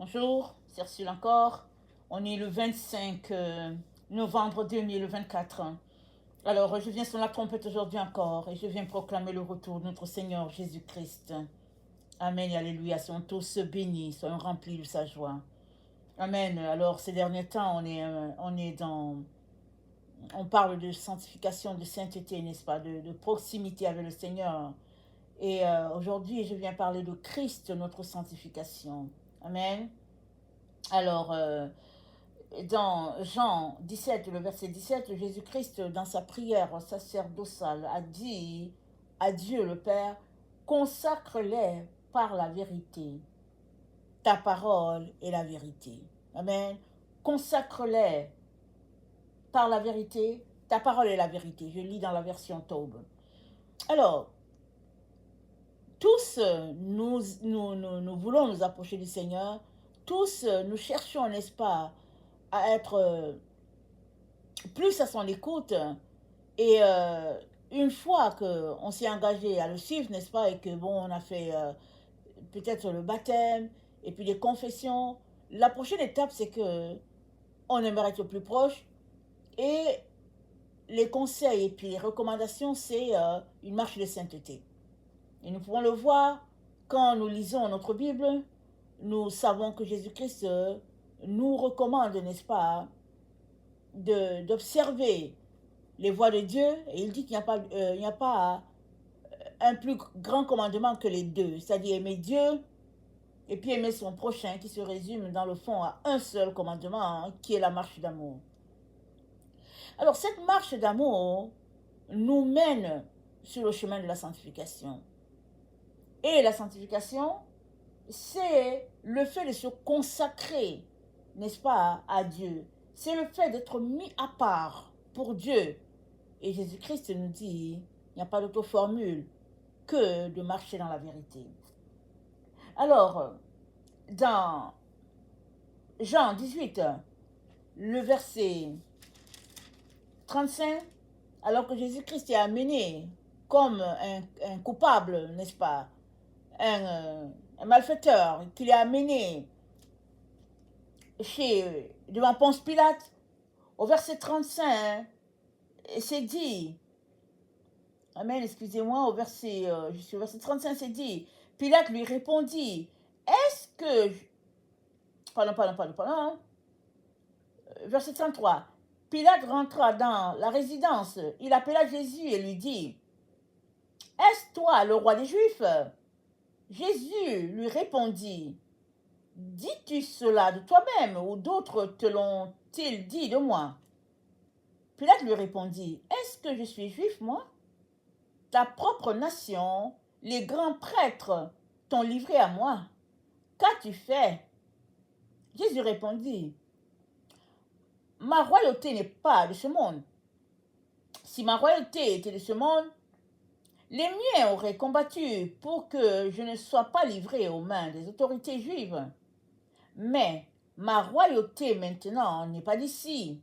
Bonjour, c'est Ursule encore. On est le 25 novembre 2024. Alors, je viens sur la trompette aujourd'hui encore et je viens proclamer le retour de notre Seigneur Jésus-Christ. Amen et alléluia. Soyons tous bénis, soyons remplis de sa joie. Amen. Alors, ces derniers temps, on parle de sanctification, de sainteté, n'est-ce pas, de proximité avec le Seigneur. Et aujourd'hui, je viens parler de Christ, notre sanctification. Amen. Alors, dans Jean 17, le verset 17, Jésus-Christ, dans sa prière sacerdotale, a dit à Dieu le Père, consacre-les par la vérité. Ta parole est la vérité. Amen. Consacre-les par la vérité. Ta parole est la vérité. Je lis dans la version Taube. Alors, tous, nous voulons nous approcher du Seigneur. Tous, nous cherchons, n'est-ce pas, à être plus à son écoute. Et une fois qu'on s'est engagé à le suivre, n'est-ce pas, et que bon, on a fait peut-être le baptême, et puis les confessions, la prochaine étape, c'est que on aimerait être plus proche. Et les conseils et puis les recommandations, c'est une marche de sainteté. Et nous pouvons le voir quand nous lisons notre Bible. Nous savons que Jésus-Christ nous recommande, n'est-ce pas, d'observer les voies de Dieu. Et il dit qu'il n'y a pas un plus grand commandement que les deux. C'est-à-dire aimer Dieu et puis aimer son prochain, qui se résume dans le fond à un seul commandement, hein, qui est la marche d'amour. Alors cette marche d'amour nous mène sur le chemin de la sanctification. Et la sanctification, c'est le fait de se consacrer, n'est-ce pas, à Dieu. C'est le fait d'être mis à part pour Dieu. Et Jésus-Christ nous dit, il n'y a pas d'autre formule que de marcher dans la vérité. Alors, dans Jean 18, le verset 35, alors que Jésus-Christ est amené comme un coupable, n'est-ce pas, un malfaiteur, qu'il est amené devant Ponce Pilate, au verset 35, c'est dit, amen, excusez-moi, jusqu'au verset 35, c'est dit, Pilate lui répondit, est-ce que... Pardon. Verset 33. Pilate rentra dans la résidence. Il appela Jésus et lui dit, est-ce toi le roi des Juifs? Jésus lui répondit, dis-tu cela de toi-même ou d'autres te l'ont-ils dit de moi? Pilate lui répondit, est-ce que je suis juif, moi? Ta propre nation, les grands prêtres t'ont livré à moi. Qu'as-tu fait? Jésus répondit, ma royauté n'est pas de ce monde. Si ma royauté était de ce monde, les miens auraient combattu pour que je ne sois pas livré aux mains des autorités juives. Mais ma royauté maintenant n'est pas d'ici.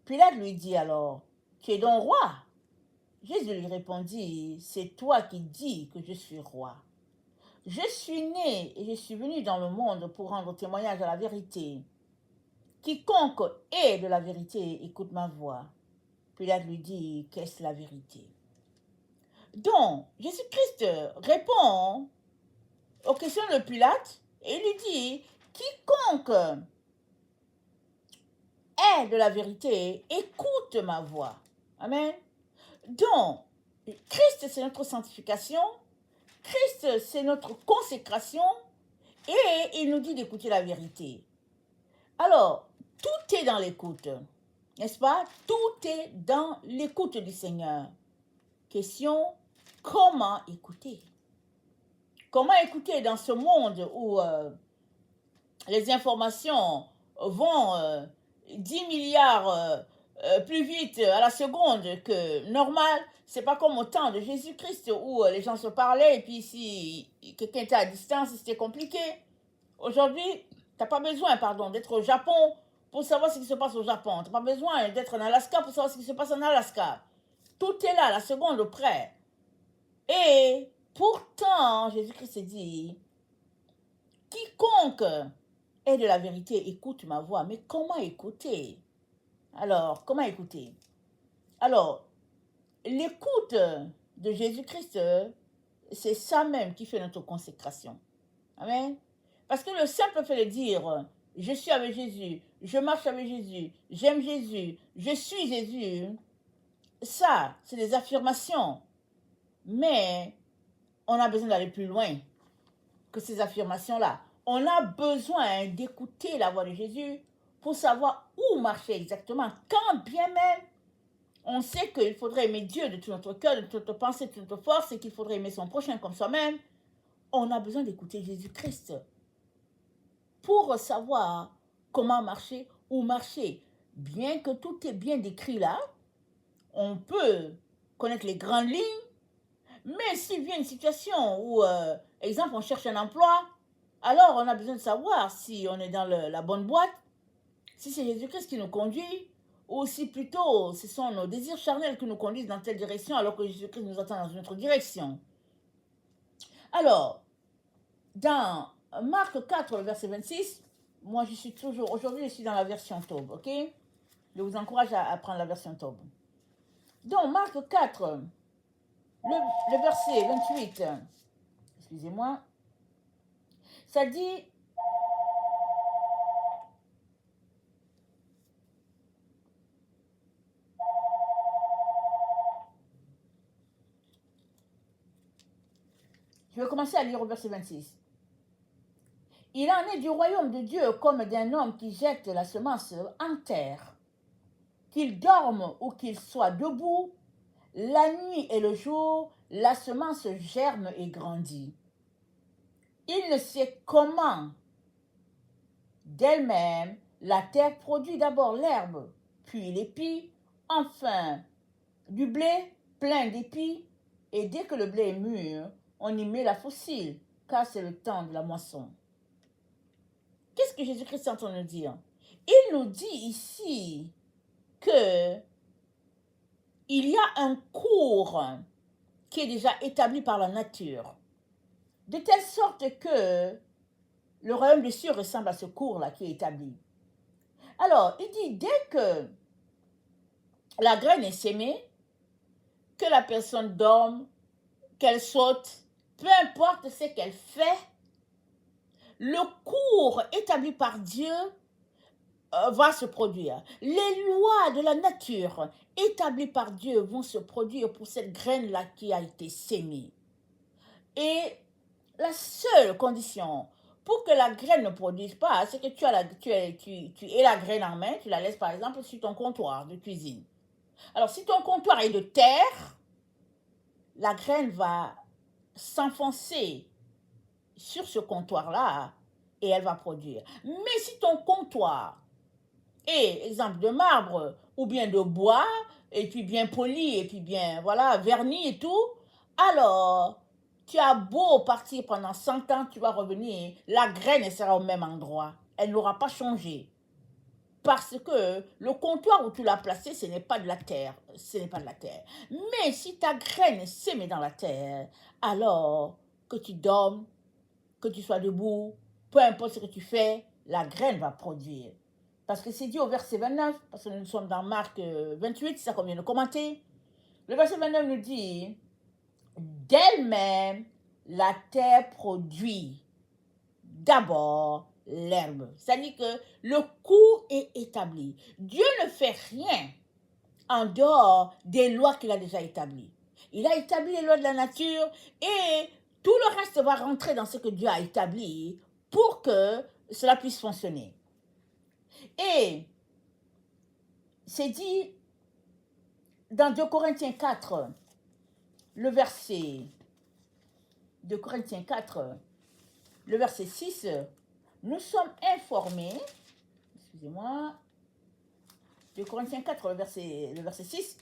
Pilate lui dit alors, tu es donc roi? Jésus lui répondit, c'est toi qui dis que je suis roi. Je suis né et je suis venu dans le monde pour rendre témoignage à la vérité. Quiconque est de la vérité écoute ma voix. Pilate lui dit, qu'est-ce la vérité? Donc, Jésus-Christ répond aux questions de Pilate et il lui dit, quiconque est de la vérité écoute ma voix. Amen. Donc, Christ, c'est notre sanctification. Christ, c'est notre consécration. Et il nous dit d'écouter la vérité. Alors, tout est dans l'écoute. N'est-ce pas? Tout est dans l'écoute du Seigneur. Question, comment écouter? Comment écouter dans ce monde où les informations vont 10 milliards plus vite à la seconde que normal? C'est pas comme au temps de Jésus-Christ où les gens se parlaient et puis si quelqu'un était à distance, c'était compliqué. Aujourd'hui, t'as pas besoin, d'être au Japon pour savoir ce qui se passe au Japon. T'as pas besoin d'être en Alaska pour savoir ce qui se passe en Alaska. Tout est là, la seconde près. Et pourtant, Jésus-Christ dit, quiconque est de la vérité écoute ma voix. Mais comment écouter? Alors, comment écouter? Alors, l'écoute de Jésus-Christ, c'est ça même qui fait notre consécration. Amen. Parce que le simple fait de dire, je suis avec Jésus, je marche avec Jésus, j'aime Jésus, je suis Jésus, ça, c'est des affirmations. Mais on a besoin d'aller plus loin que ces affirmations-là. On a besoin d'écouter la voix de Jésus pour savoir où marcher exactement. Quand bien même on sait qu'il faudrait aimer Dieu de tout notre cœur, de toute notre pensée, de toute notre force, et qu'il faudrait aimer son prochain comme soi-même, on a besoin d'écouter Jésus-Christ pour savoir comment marcher, où marcher. Bien que tout est bien décrit là, on peut connaître les grandes lignes, mais s'il vient une situation où, exemple, on cherche un emploi, alors on a besoin de savoir si on est dans la bonne boîte, si c'est Jésus-Christ qui nous conduit, ou si plutôt ce sont nos désirs charnels qui nous conduisent dans telle direction alors que Jésus-Christ nous attend dans une autre direction. Alors, dans Marc 4, verset 26, moi je suis toujours, aujourd'hui je suis dans la version Taube, ok? Je vous encourage à prendre la version Taube. Donc, Marc 4, le verset 28, excusez-moi, ça dit, je vais commencer à lire au verset 26. Il en est du royaume de Dieu comme d'un homme qui jette la semence en terre. Qu'il dorme ou qu'il soit debout, la nuit et le jour, la semence germe et grandit. Il ne sait comment d'elle-même la terre produit d'abord l'herbe, puis l'épi, enfin du blé plein d'épis, et dès que le blé est mûr, on y met la faucille, car c'est le temps de la moisson. Qu'est-ce que Jésus-Christ est en train de nous dire? Il nous dit ici que il y a un cours qui est déjà établi par la nature, de telle sorte que le royaume des cieux ressemble à ce cours-là qui est établi. Alors, il dit, dès que la graine est sémée, que la personne dorme, qu'elle saute, peu importe ce qu'elle fait, le cours établi par Dieu va se produire. Les lois de la nature établies par Dieu vont se produire pour cette graine-là qui a été sémée. Et la seule condition pour que la graine ne produise pas, c'est que tu aies la graine en main, tu la laisses par exemple sur ton comptoir de cuisine. Alors si ton comptoir est de terre, la graine va s'enfoncer sur ce comptoir-là et elle va produire. Mais si ton comptoir est, exemple, de marbre ou bien de bois, et puis bien poli, et puis bien, voilà, verni et tout, alors tu as beau partir pendant 100 ans, tu vas revenir, la graine sera au même endroit. Elle n'aura pas changé. Parce que le comptoir où tu l'as placé, ce n'est pas de la terre. Ce n'est pas de la terre. Mais si ta graine est sémée dans la terre, alors que tu dormes, que tu sois debout, peu importe ce que tu fais, la graine va produire. Parce que c'est dit au verset 29, parce que nous sommes dans Marc 28, c'est ça qu'on vient de commenter. Le verset 29 nous dit, d'elle-même, la terre produit d'abord l'herbe. C'est-à-dire que le cours est établi. Dieu ne fait rien en dehors des lois qu'il a déjà établies. Il a établi les lois de la nature et tout le reste va rentrer dans ce que Dieu a établi pour que cela puisse fonctionner. Et c'est dit dans 2 Corinthiens 4, le verset 2 Corinthiens 4, le verset 6, nous sommes informés, excusez-moi, 2 Corinthiens 4, le verset 6,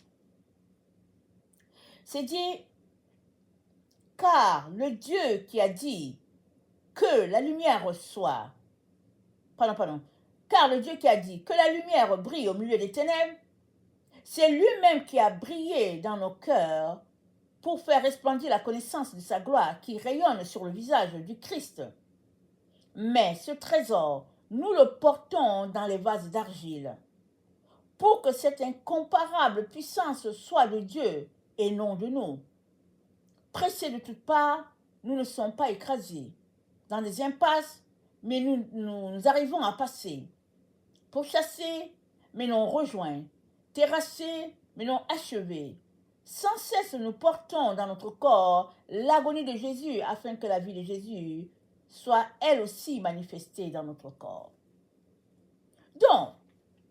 c'est dit, car le Dieu qui a dit que la lumière soit, car le Dieu qui a dit que la lumière brille au milieu des ténèbres, c'est lui-même qui a brillé dans nos cœurs pour faire resplendir la connaissance de sa gloire qui rayonne sur le visage du Christ. Mais ce trésor, nous le portons dans les vases d'argile, pour que cette incomparable puissance soit de Dieu et non de nous. Pressés de toutes parts, nous ne sommes pas écrasés dans des impasses, mais nous arrivons à passer. Pourchassés, mais non rejoints. Terrassés, mais non achevés. Sans cesse, nous portons dans notre corps l'agonie de Jésus, afin que la vie de Jésus soit elle aussi manifestée dans notre corps. Donc,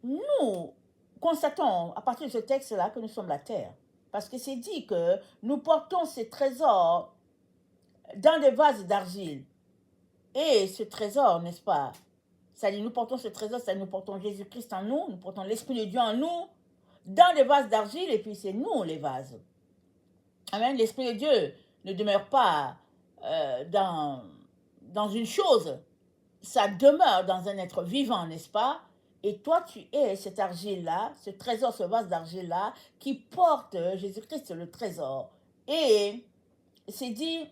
nous constatons à partir de ce texte-là que nous sommes la terre. Parce que c'est dit que nous portons ces trésors dans des vases d'argile. Et ce trésor, n'est-ce pas? C'est-à-dire, nous portons ce trésor, c'est-à-dire nous portons Jésus-Christ en nous portons l'Esprit de Dieu en nous, dans des vases d'argile, et puis c'est nous les vases. Amen. L'Esprit de Dieu ne demeure pas dans une chose, ça demeure dans un être vivant, n'est-ce pas? Et toi, tu es cette argile-là, ce trésor, ce vase d'argile-là, qui porte Jésus-Christ, le trésor. Et c'est dit,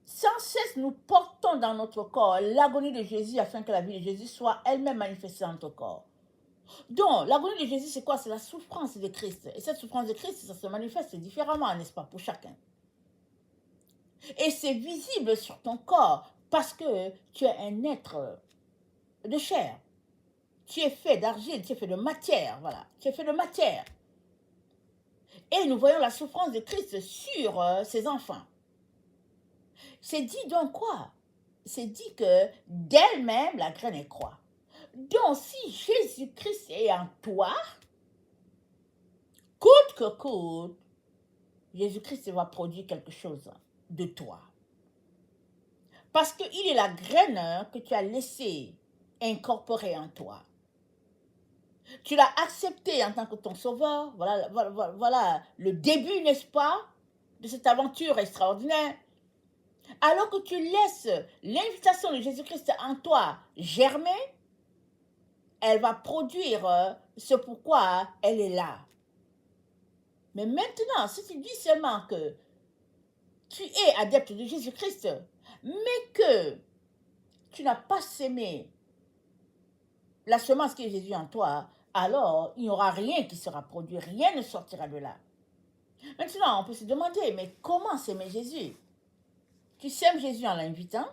sans cesse, nous portons dans notre corps l'agonie de Jésus, afin que la vie de Jésus soit elle-même manifestée dans notre corps. Donc, l'agonie de Jésus, c'est quoi? C'est la souffrance de Christ. Et cette souffrance de Christ, ça se manifeste différemment, n'est-ce pas, pour chacun. Et c'est visible sur ton corps, parce que tu es un être de chair. Tu es fait d'argile, tu es fait de matière, voilà. Tu es fait de matière. Et nous voyons la souffrance de Christ sur ses enfants. C'est dit donc quoi? C'est dit que d'elle-même, la graine est croix. Donc, si Jésus-Christ est en toi, coûte que coûte, Jésus-Christ va produire quelque chose de toi. Parce qu'il est la graine que tu as laissée incorporer en toi. Tu l'as accepté en tant que ton sauveur. Voilà le début, n'est-ce pas, de cette aventure extraordinaire. Alors que tu laisses l'invitation de Jésus-Christ en toi germer, elle va produire ce pourquoi elle est là. Mais maintenant, si tu dis seulement que tu es adepte de Jésus-Christ, mais que tu n'as pas sémé la semence qui est Jésus en toi, alors il n'y aura rien qui sera produit, rien ne sortira de là. Maintenant, on peut se demander, mais comment s'aimer Jésus? Tu sèmes Jésus en l'invitant,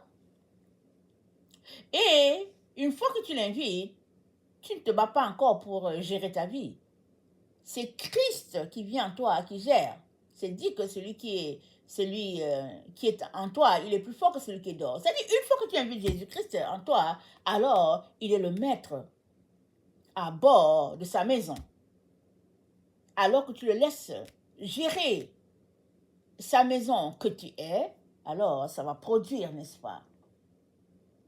et une fois que tu l'invites, tu ne te bats pas encore pour gérer ta vie. C'est Christ qui vient en toi, qui gère. C'est dit que celui qui est en toi, il est plus fort que celui qui est dehors. C'est-à-dire, une fois que tu invites Jésus-Christ en toi, alors il est le maître à bord de sa maison. Alors que tu le laisses gérer sa maison que tu es, alors ça va produire, n'est-ce pas?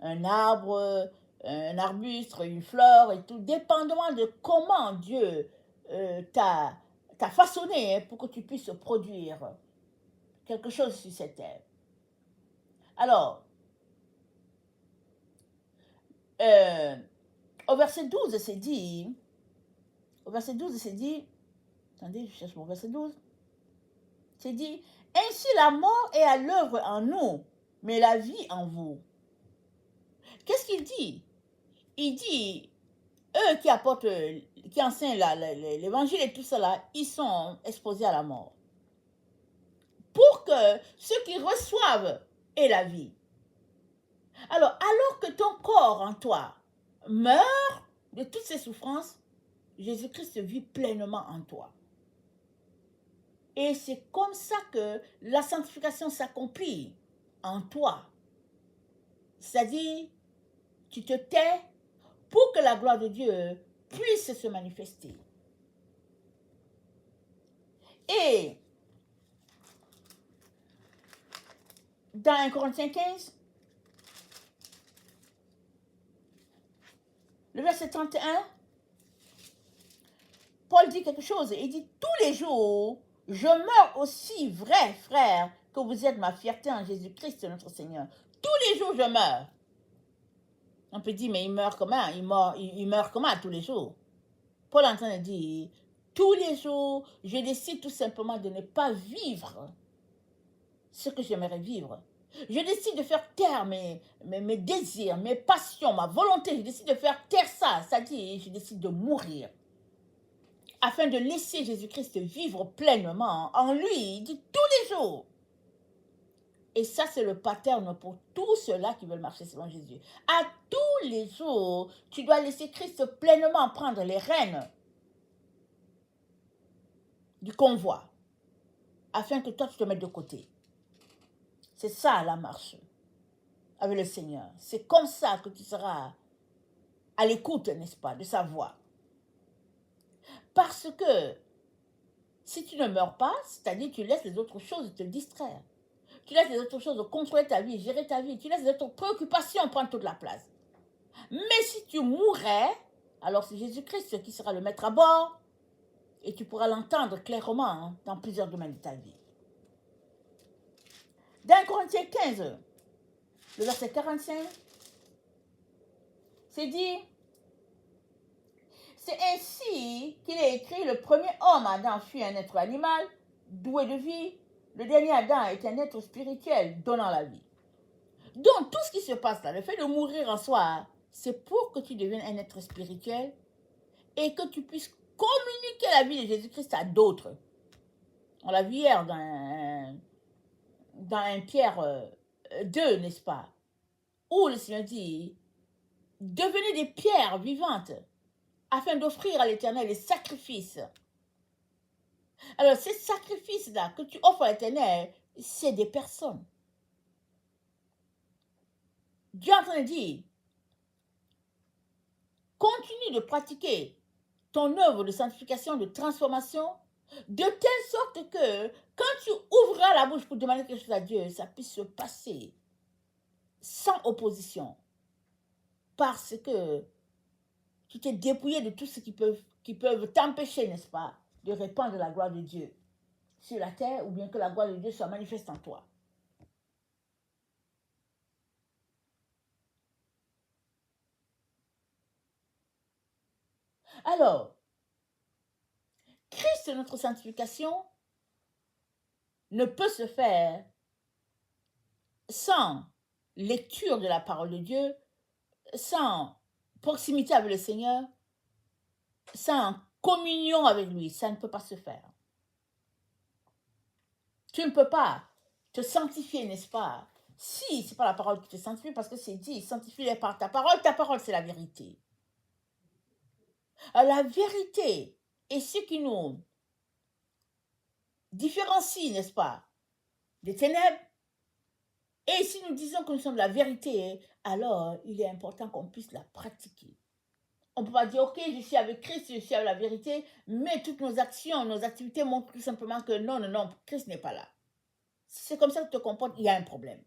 Un arbre, un arbuste, une fleur et tout, dépendamment de comment Dieu t'a façonné pour que tu puisses produire quelque chose sur cette terre. Alors, au verset 12, c'est dit, attendez, je cherche mon verset 12, c'est dit, ainsi la mort est à l'œuvre en nous, mais la vie en vous. Qu'est-ce qu'il dit? Il dit, eux qui apportent, qui enseignent l'évangile et tout cela, ils sont exposés à la mort. Pour que ceux qui reçoivent aient la vie. Alors que ton corps en toi meurt de toutes ces souffrances, Jésus-Christ vit pleinement en toi. Et c'est comme ça que la sanctification s'accomplit en toi. C'est-à-dire, tu te tais pour que la gloire de Dieu puisse se manifester. Et dans 1 Corinthiens 15, le verset 31, Paul dit quelque chose. Il dit, tous les jours, je meurs aussi, vrai frère, que vous êtes ma fierté en Jésus-Christ, notre Seigneur. Tous les jours, je meurs. On peut dire, mais il meurt comment? Il meurt comment tous les jours? Paul est en train de dire, tous les jours, je décide tout simplement de ne pas vivre ce que j'aimerais vivre. Je décide de faire taire mes désirs, mes passions, ma volonté. Je décide de faire taire ça. C'est-à-dire, je décide de mourir afin de laisser Jésus-Christ vivre pleinement en lui, dit tous les jours. Et ça, c'est le pattern pour tous ceux-là qui veulent marcher selon Jésus. À tous les jours, tu dois laisser Christ pleinement prendre les rênes du convoi, afin que toi, tu te mettes de côté. C'est ça, la marche avec le Seigneur. C'est comme ça que tu seras à l'écoute, n'est-ce pas, de sa voix. Parce que si tu ne meurs pas, c'est-à-dire tu laisses les autres choses te distraire. Tu laisses les autres choses contrôler ta vie, gérer ta vie. Tu laisses les autres préoccupations prendre toute la place. Mais si tu mourrais, alors c'est Jésus-Christ qui sera le maître à bord et tu pourras l'entendre clairement dans plusieurs domaines de ta vie. Dans Corinthiens 15, le verset 45, c'est dit, c'est ainsi qu'il est écrit, le premier homme, Adam, fut un être animal, doué de vie. Le dernier Adam est un être spirituel, donnant la vie. Donc, tout ce qui se passe là, le fait de mourir en soi, c'est pour que tu deviennes un être spirituel et que tu puisses communiquer la vie de Jésus-Christ à d'autres. On l'a vu hier dans un Pierre 2, n'est-ce pas? Où le Seigneur dit, devenez des pierres vivantes afin d'offrir à l'Éternel les sacrifices. Alors, ces sacrifices-là que tu offres à l'Éternel, c'est des personnes. Dieu est en train de dire, continue de pratiquer ton œuvre de sanctification, de transformation, de telle sorte que quand tu ouvriras la bouche pour demander quelque chose à Dieu, ça puisse se passer sans opposition. Parce que tu t'es dépouillé de tout ce qui peuvent t'empêcher, n'est-ce pas, de répandre la gloire de Dieu sur la terre ou bien que la gloire de Dieu soit manifeste en toi. Alors, Christ, notre sanctification, ne peut se faire sans lecture de la parole de Dieu, sans proximité avec le Seigneur, sans communion avec lui. Ça ne peut pas se faire. Tu ne peux pas te sanctifier, n'est-ce pas? Si ce n'est pas la parole qui te sanctifie, parce que c'est dit, sanctifie-les par ta parole, c'est la vérité. Alors, la vérité est ce qui nous différencie, n'est-ce pas, des ténèbres. Et si nous disons que nous sommes la vérité, alors il est important qu'on puisse la pratiquer. On ne peut pas dire, ok, je suis avec Christ, je suis avec la vérité, mais toutes nos actions, nos activités montrent tout simplement que non, non, non, Christ n'est pas là. Si c'est comme ça que tu te comportes, il y a un problème.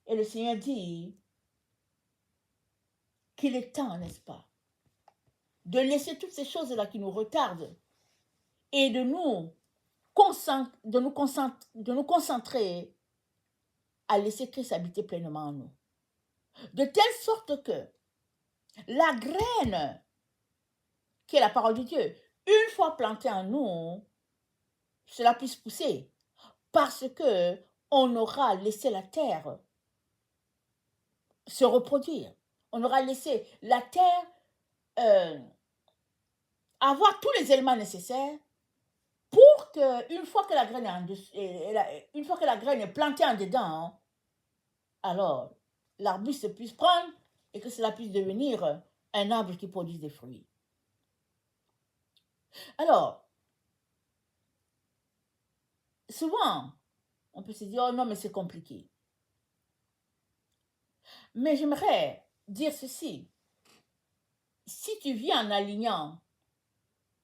Et le Seigneur dit qu'il est temps, n'est-ce pas, de laisser toutes ces choses-là qui nous retardent et de nous concentrer à laisser Christ habiter pleinement en nous. De telle sorte que la graine, qui est la parole de Dieu, une fois plantée en nous, cela puisse pousser. Parce que on aura laissé la terre se reproduire. On aura laissé la terre avoir tous les éléments nécessaires pour que, une fois que la graine est plantée en dedans, alors l'arbuste puisse prendre et que cela puisse devenir un arbre qui produise des fruits. Alors, souvent, on peut se dire, oh non, mais c'est compliqué. Mais j'aimerais dire ceci. Si tu viens en alignant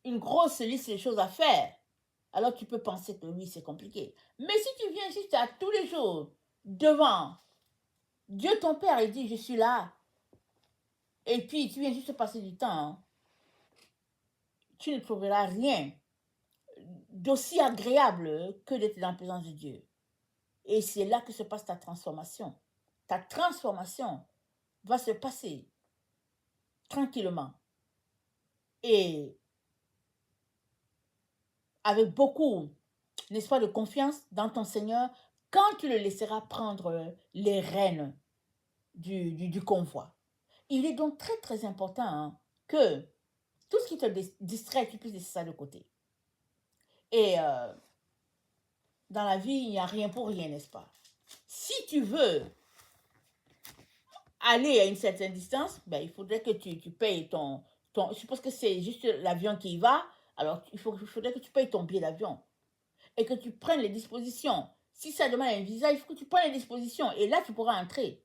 une grosse liste de choses à faire, alors tu peux penser que oui, c'est compliqué. Mais si tu viens juste à tous les jours devant Dieu ton Père et dit, je suis là, et puis tu viens juste passer du temps, tu ne trouveras rien d'aussi agréable que d'être dans la présence de Dieu. Et c'est là que se passe ta transformation. Ta transformation va se passer tranquillement et avec beaucoup, n'est-ce pas, de confiance dans ton Seigneur, quand tu le laisseras prendre les rênes du convoi. Il est donc très très important hein, que tout ce qui te distrait, tu puisses laisser ça de côté. Et dans la vie, il n'y a rien pour rien, n'est-ce pas? Si tu veux aller à une certaine distance, ben, il faudrait que tu payes je suppose que c'est juste l'avion qui y va, alors il faudrait que tu payes ton billet d'avion et que tu prennes les dispositions. Si ça demande un visa, il faut que tu prennes les dispositions et là, tu pourras entrer.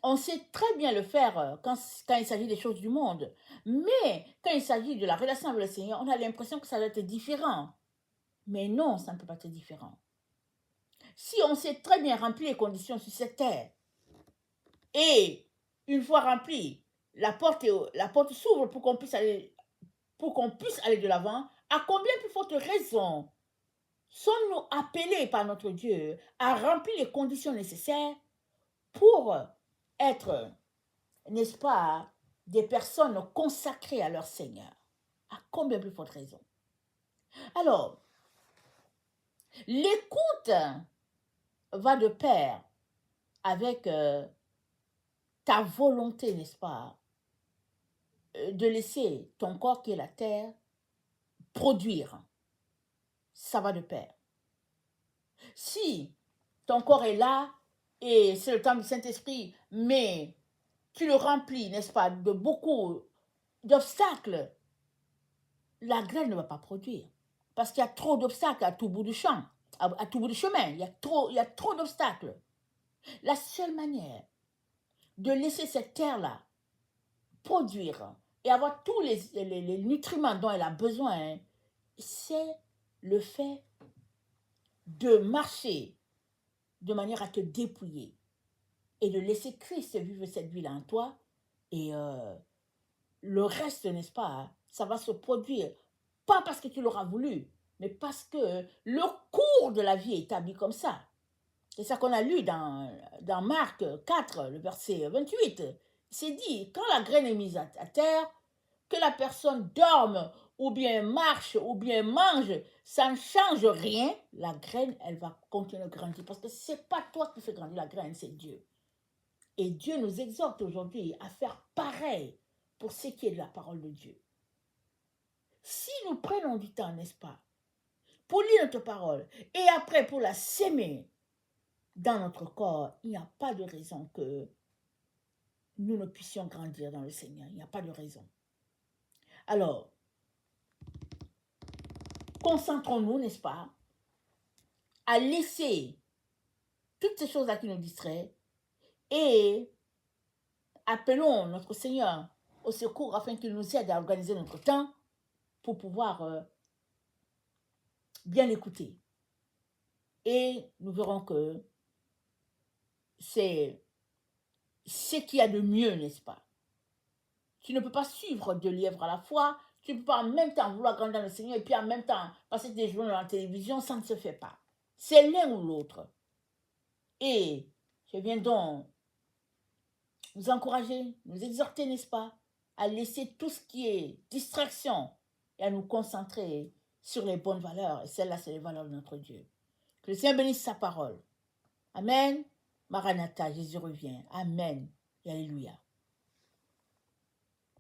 On sait très bien le faire quand il s'agit des choses du monde. Mais quand il s'agit de la relation avec le Seigneur, on a l'impression que ça doit être différent. Mais non, ça ne peut pas être différent. Si on sait très bien remplir les conditions sur cette terre, et une fois remplie, la porte s'ouvre pour qu'on puisse aller de l'avant, à combien plus forte raison sommes-nous appelés par notre Dieu à remplir les conditions nécessaires pour être, n'est-ce pas, des personnes consacrées à leur Seigneur? À combien plus forte raison? Alors, l'écoute va de pair avec ta volonté, n'est-ce pas, de laisser ton corps qui est la terre produire. Ça va de pair. Si ton corps est là et c'est le temps du Saint-Esprit, mais tu le remplis, n'est-ce pas, de beaucoup d'obstacles, la graine ne va pas produire. Parce qu'il y a trop d'obstacles à tout bout du champ, à tout bout du chemin. Il y a trop d'obstacles. La seule manière de laisser cette terre-là produire et avoir tous les nutriments dont elle a besoin, c'est le fait de marcher de manière à te dépouiller et de laisser Christ vivre cette vie-là en toi. Et le reste, n'est-ce pas, ça va se produire, pas parce que tu l'auras voulu, mais parce que le cours de la vie est établi comme ça. C'est ça qu'on a lu dans Marc 4, le verset 28. C'est dit, quand la graine est mise à terre, que la personne dorme, ou bien marche, ou bien mange, ça ne change rien. La graine, elle va continuer de grandir. Parce que ce n'est pas toi qui fais grandir la graine, c'est Dieu. Et Dieu nous exhorte aujourd'hui à faire pareil pour ce qui est de la parole de Dieu. Si nous prenons du temps, n'est-ce pas, pour lire notre parole, et après pour la s'aimer dans notre corps, il n'y a pas de raison que nous ne puissions grandir dans le Seigneur. Il n'y a pas de raison. Alors, concentrons-nous, n'est-ce pas, à laisser toutes ces choses-là qui nous distraient et appelons notre Seigneur au secours afin qu'il nous aide à organiser notre temps pour pouvoir bien l'écouter. Et nous verrons que c'est ce qu'il y a de mieux, n'est-ce pas? Tu ne peux pas suivre 2 lièvres à la fois, tu ne peux pas en même temps vouloir grandir dans le Seigneur et puis en même temps passer des journées dans la télévision, ça ne se fait pas. C'est l'un ou l'autre. Et je viens donc nous encourager, nous exhorter, n'est-ce pas, à laisser tout ce qui est distraction et à nous concentrer sur les bonnes valeurs. Et celles-là, c'est les valeurs de notre Dieu. Que le Seigneur bénisse sa parole. Amen. Maranatha, Jésus revient. Amen. Et alléluia.